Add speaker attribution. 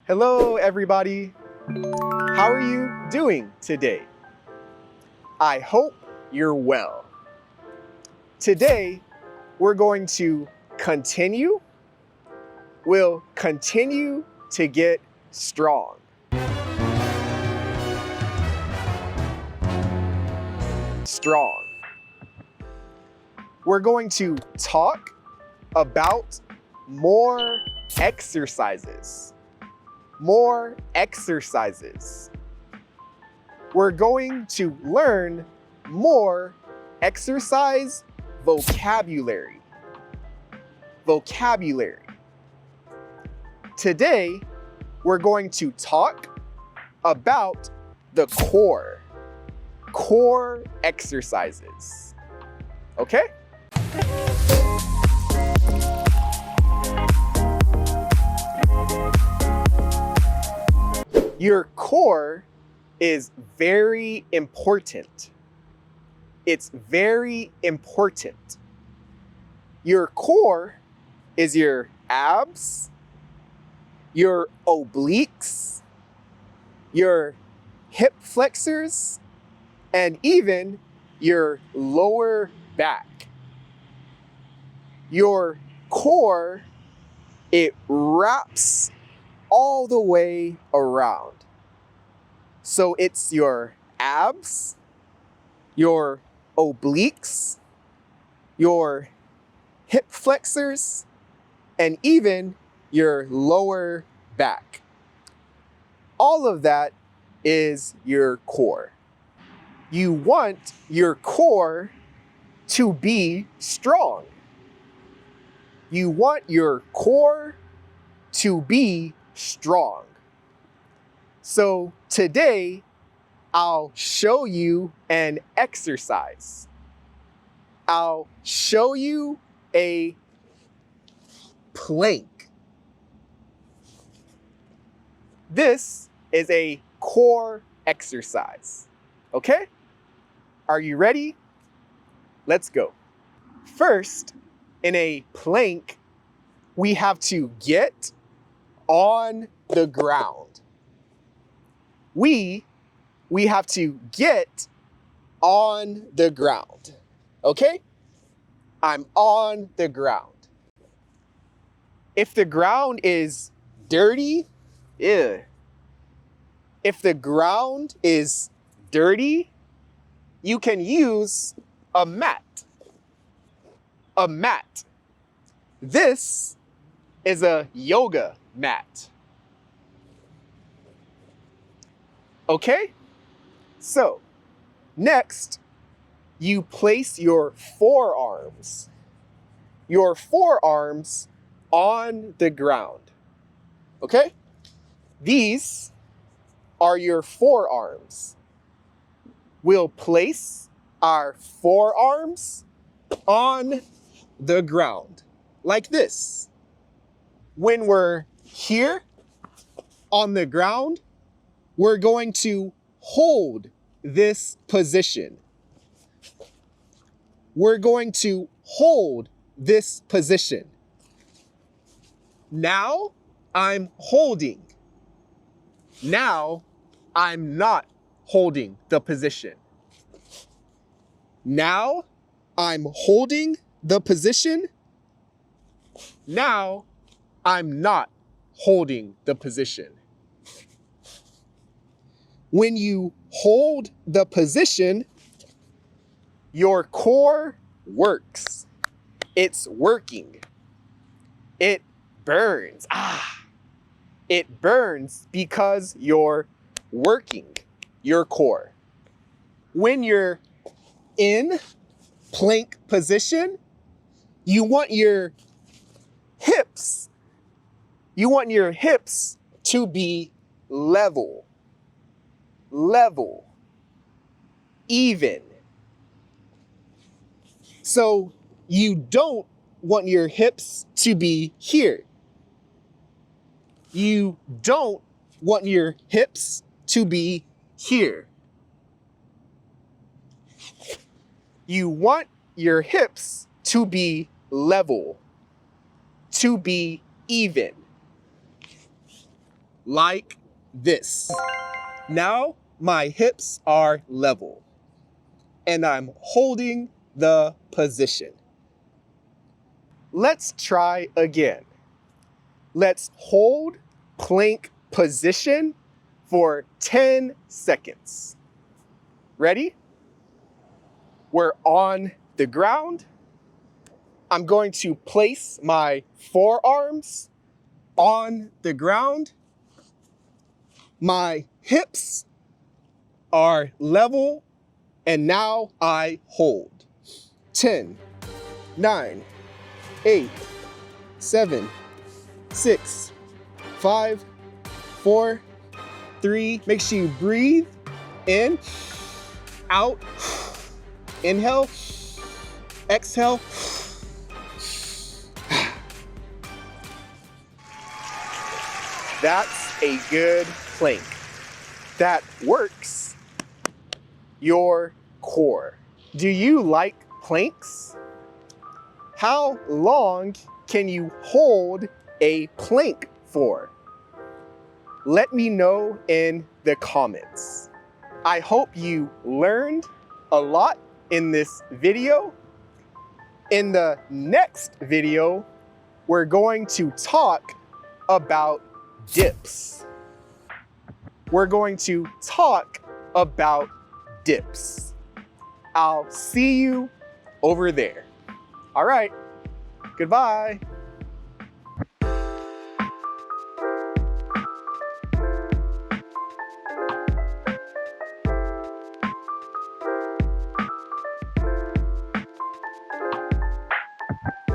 Speaker 1: Hello, everybody. How are you doing today? I hope you're well. Today, we're going to continue. We'll continue to get strong. Strong. We're going to talk about more exercises. More exercises. We're going to learn more exercise vocabulary. Vocabulary. Today, we're going to talk about the core. Core exercises. Okay? Your core is very important. It's very important. Your core is your abs, your obliques, your hip flexors, and even your lower back. Your core, it wraps all the way around. So it's your abs, your obliques, your hip flexors, and even your lower back. All of that is your core. You want your core to be strong. You want your core to be strong. So today, I'll show you an exercise. I'll show you a plank. This is a core exercise. Okay? Are you ready? Let's go. First, in a plank, we have to get on the ground. We have to get on the ground. Okay? I'm on the ground. If the ground is dirty, ew. If the ground is dirty, you can use a mat. A mat. This is a yoga mat. Okay? So, next, you place your forearms on the ground. Okay? These are your forearms. We'll place our forearms on the ground, like this. When we're here on the ground, we're going to hold this position. We're going to hold this position. Now I'm holding. Now I'm not holding the position. Now I'm holding the position. Now I'm not holding the position. When you hold the position, your core works. It's working. It burns. It burns because you're working your core. When you're in plank position, you want your hips to be level. Level. Even. So you don't want your hips to be here. You don't want your hips to be here. You want your hips to be level, to be even. like this. Now my hips are level and I'm holding the position. Let's try again. Let's hold plank position for 10 seconds. Ready? We're on the ground. I'm going to place my forearms on the ground. My hips are level, and now I hold. 10, 9, 8, 7, 6, 5, 4, 3. Make sure you breathe in, out, inhale, exhale. That's a good plank. That works your core. Do you like planks? How long can you hold a plank for? Let me know in the comments. I hope you learned a lot in this video. In the next video, we're going to talk about dips. We're going to talk about dips. I'll see you over there. All right, goodbye.